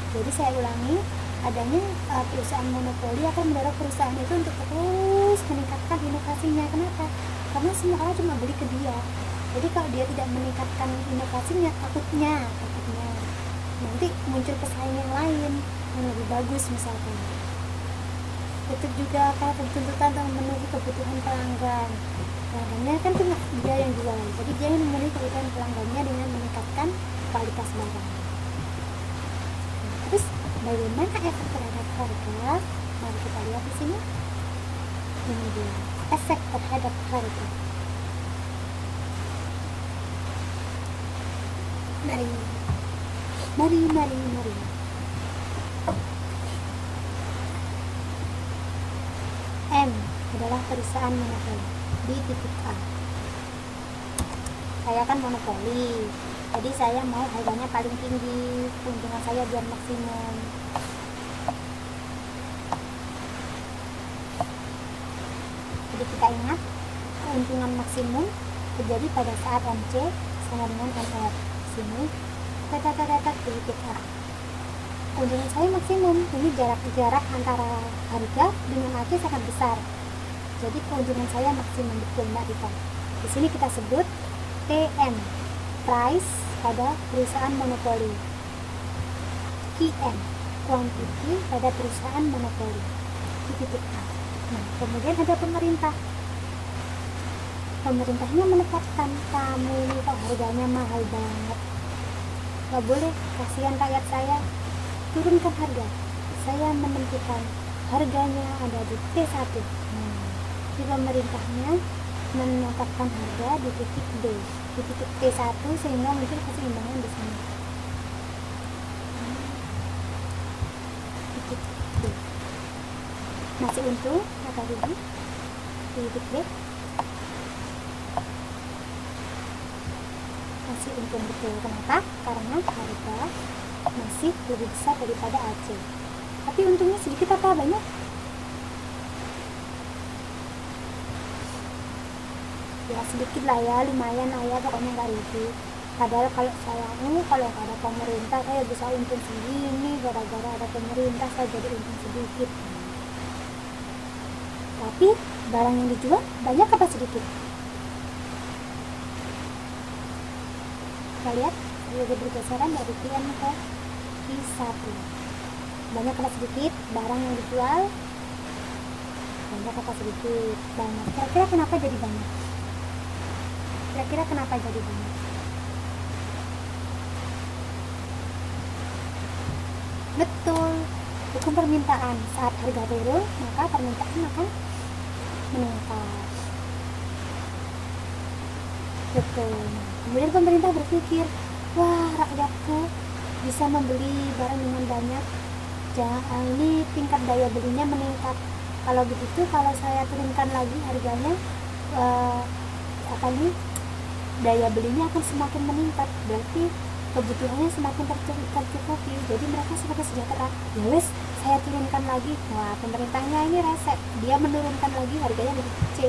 Jadi saya ulangi, adanya perusahaan monopoli akan mendorong perusahaan itu untuk terus meningkatkan inovasinya. Kenapa? Karena semua orang cuma beli ke dia. Jadi kalau dia tidak meningkatkan inovasinya, takutnya nanti muncul pesaing yang lain yang lebih bagus misalkan. Itu juga kalau tuntutan untuk memenuhi kebutuhan pelanggan. Pelanggannya kan cuma dia yang jual, jadi dia yang memenuhi kebutuhan pelanggannya dengan meningkatkan kualitas barang. Terus bagaimana efek terhadap harga? Mari kita lihat di sini. Ini dia efek terhadap harga. Mari. M adalah perusahaan monopoli di titik A. Saya kan monopoli, jadi saya mau harganya paling tinggi, keuntungan saya biar maksimum. Jadi kita ingat, keuntungan maksimum terjadi pada saat MC sama dengan MR. Sini kata di titik A. Keuntungan saya maksimum, ini jarak antara harga dengan AC sangat besar. Jadi keuntungan saya maksimum, betul Mbak Rita. Di sini kita sebut TM, price pada perusahaan monopoli. QM, quantity pada perusahaan monopoli di titik A. Nah, kemudian ada pemerintah. Pemerintahnya menetapkan, kamu ini kok harganya mahal banget, gak boleh, kasihan rakyat saya, turunkan harga. Saya menentukan harganya ada di T1. Di pemerintahnya menetapkan harga di titik D, di titik T1, sehingga muncul keseimbangan di sini. Titik D. Masih untung atau rugi di titik D? Masih untung, betul. Kenapa? Karena harga masih lebih besar daripada AC. Tapi untungnya sedikit apa banyak? Ya sedikit lah ya, lumayan lah ya, pokoknya nggak rugi. Padahal kalau saya kalau nggak ada pemerintah saya bisa untung segini, gara-gara ada pemerintah saya jadi untung sedikit. Tapi barang yang dijual banyak apa sedikit? Kita lihat ada bergeseran dari QM ke Q1. Banyak apa sedikit barang yang dijual? Banyak apa sedikit? Banyak. Kira-kira kenapa jadi banyak? Kira-kira kenapa jadi banyak? Betul, hukum permintaan. Saat harga turun, maka permintaan akan meningkat. Betul. Kemudian pemerintah berpikir, wah, rakyatku bisa membeli barang dengan banyak, ini tingkat daya belinya meningkat. Kalau begitu, kalau saya turunkan lagi harganya, daya belinya akan semakin meningkat, berarti kebutuhannya semakin tercukupi, jadi mereka semakin sejahtera. Ya wes, saya turunkan lagi. Wah, pemerintahnya ini resek, dia menurunkan lagi harganya di C.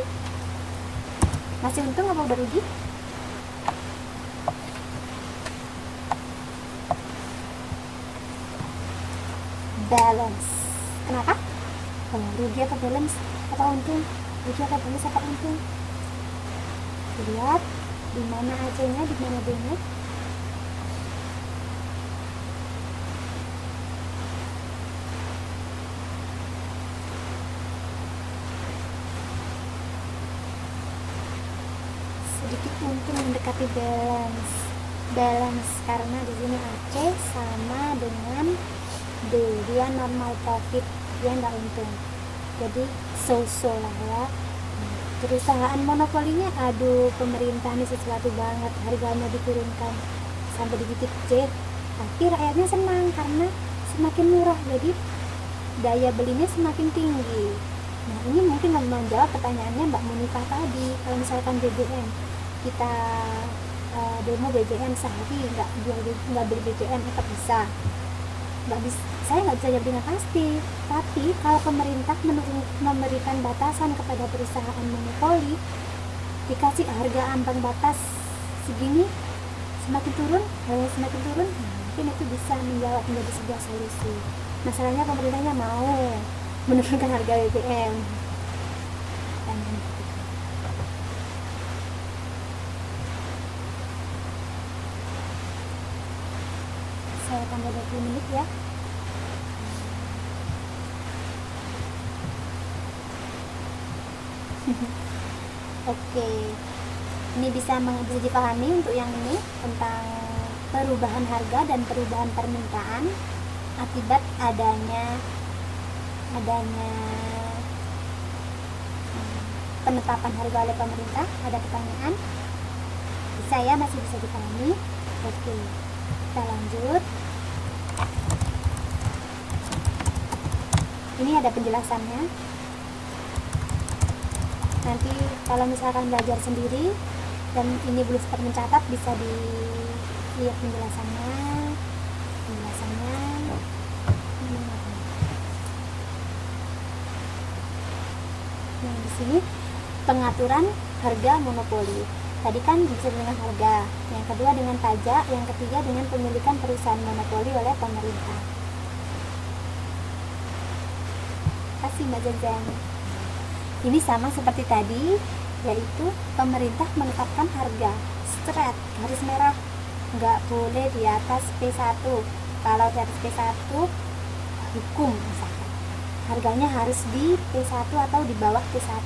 Masih untung apa udah rugi? Balance. Kenapa? Rugi atau balance? Apa untung? Rugi atau balance apa untung? Lihat di mana AC-nya, di mana B-nya. Sedikit untung mendekati balance karena di sini AC sama dengan D, dia normal profit, dia nggak untung, jadi so-so lah ya. Perusahaan monopolinya, aduh, pemerintah ini sesuatu banget, harganya diturunkan sampai di titik C, tapi rakyatnya senang karena semakin murah, jadi daya belinya semakin tinggi. Nah, ini mungkin menjawab pertanyaannya Mbak Munifah tadi. Kalau misalkan BBM, kita demo BBM sehari nggak beli BBM, tetap bisa. Saya nggak bisa jawab dengan pasti, tapi kalau pemerintah memberikan batasan kepada perusahaan monopoli, dikasih harga ambang batas segini, semakin turun, nanti mungkin itu bisa menjawab menjadi sebuah solusi. Masalahnya pemerintahnya mau menurunkan harga BBM. Saya tambah 20 menit ya. Oke, ini bisa dipahami untuk yang ini tentang perubahan harga dan perubahan permintaan akibat adanya penetapan harga oleh pemerintah. Ada pertanyaan? Bisa ya, masih bisa dipahami. Oke, kita lanjut. Ini ada penjelasannya. Nanti kalau misalkan belajar sendiri dan ini belum sempat mencatat, bisa dilihat penjelasannya. Nah, di sini pengaturan harga monopoli. Tadi kan bisa dengan harga, yang kedua dengan pajak, yang ketiga dengan pemilikan perusahaan monopoli oleh pemerintah. Kasih Mbak Jajan. Ini sama seperti tadi, yaitu pemerintah menetapkan harga straight, garis merah, nggak boleh di atas P1. Kalau di atas P1 hukum misalkan, harganya harus di P1 atau di bawah P1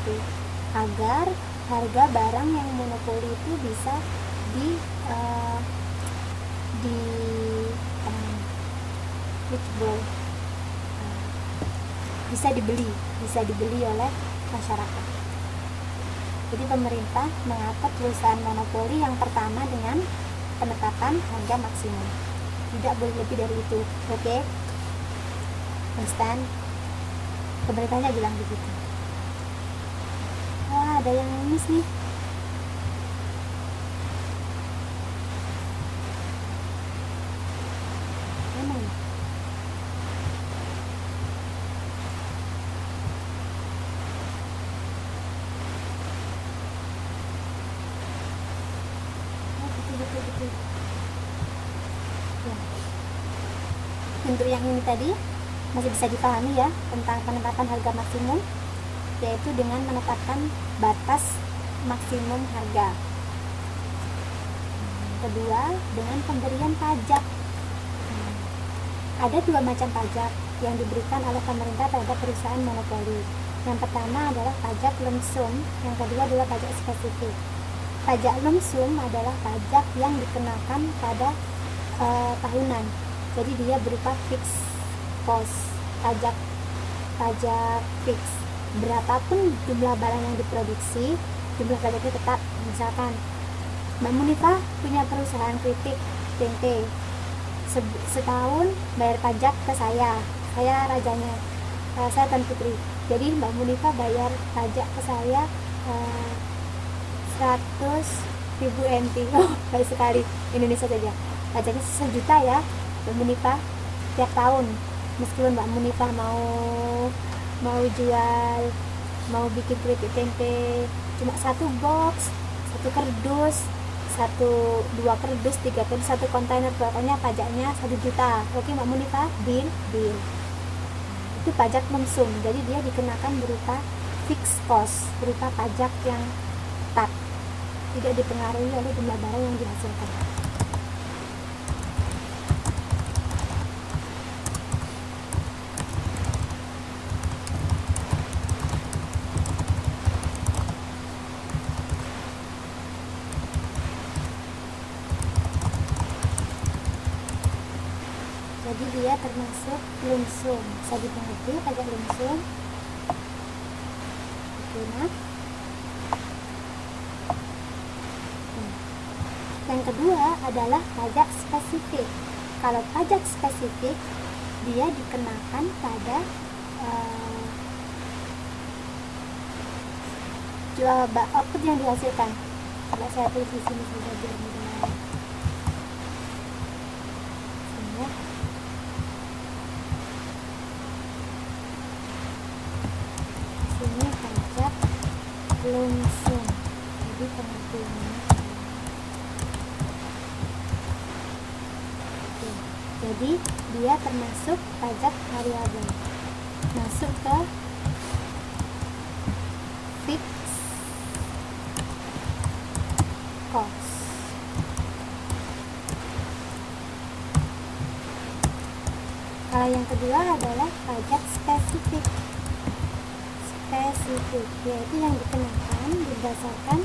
agar harga barang yang monopoli itu bisa bisa dibeli oleh masyarakat. Jadi pemerintah mengatur perusahaan monopoli yang pertama dengan penetapan harga maksimum, tidak boleh lebih dari itu. Oke, understand? Pemerintahnya bilang begitu. Wah, ada yang miss nih. Mana ya? Betul. Ya. Untuk yang ini tadi masih bisa dipahami ya, tentang penetapan harga maksimum, yaitu dengan menetapkan batas maksimum harga. Kedua, dengan pemberian pajak. Ada dua macam pajak yang diberikan oleh pemerintah terhadap perusahaan monopoli. Yang pertama adalah pajak lump sum, yang kedua adalah pajak spesifik. Pajak lump sum adalah pajak yang dikenakan pada tahunan, jadi dia berupa fixed cost, pajak fix. Berapapun jumlah barang yang diproduksi, jumlah pajaknya tetap. Misalkan Mbak Munifah punya perusahaan keripik tempe, setahun bayar pajak ke saya rajanya, saya Tuan Putri. Jadi Mbak Munifah bayar pajak ke saya 100.000 NT. Oh, baik sekali. Indonesia saja pajaknya 1 juta ya Mbak Munifah tiap tahun. Meskipun Mbak Munifah mau jual, mau bikin keripik tempe cuma 1 box, 1 kardus, 2 kardus, 3 kardus, 1 kontainer, pokoknya pajaknya 1 juta. Oke Mbak Munifah, deal. Itu pajak lump sum, jadi dia dikenakan berupa fixed cost, berupa pajak yang tetap, tidak dipengaruhi oleh jumlah barang yang dihasilkan. Jadi dia termasuk lump sum, bisa dimengerti pajak lump sum. Oke, nah. Yang kedua adalah pajak spesifik. Kalau pajak spesifik, dia dikenakan pada output yang dihasilkan. Coba saya tulis di sini saja biar mudah. Sini. Sini pajak lump sum. Jadi pengertiannya. Jadi dia termasuk pajak variabel. Masuk ke fixed cost. Kalau yang kedua adalah pajak spesifik. Spesifik yaitu yang dikenakan berdasarkan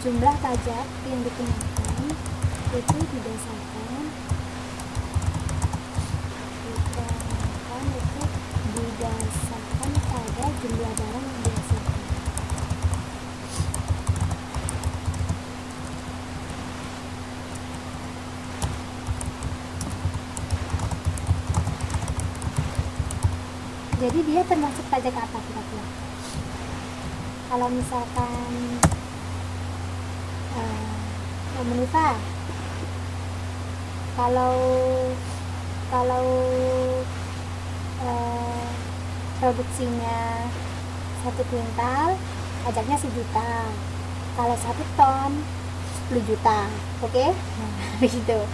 jumlah pajak yang dikenakan itu berdasarkan pada jumlah barang yang dihasilkan. Jadi dia termasuk pajak apa kira-kira? Kalau misalkan Menita, kalau produksinya 1 kuintal pajaknya 1 juta, kalau 1 ton 10 juta, oke? Nah, begitu.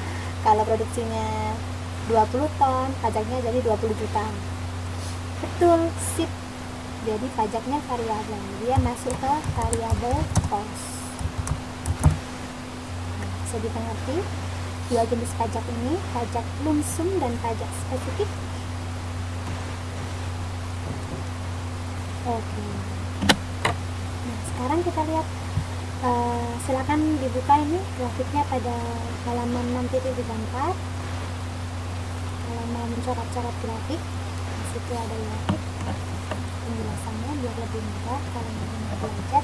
Kalau produksinya 20 ton pajaknya jadi 20 juta. Betul, sip. Jadi pajaknya variabel, dia masuk ke variable cost. Bisa dimengerti dua jenis pajak ini, pajak lump sum dan pajak spesifik. Oke. Nah, sekarang kita lihat, silakan dibuka ini grafiknya pada halaman 6.4. Kalau mau mencoret-coret grafik, di situ ada grafik penjelasannya biar lebih mudah kalau mau belajar.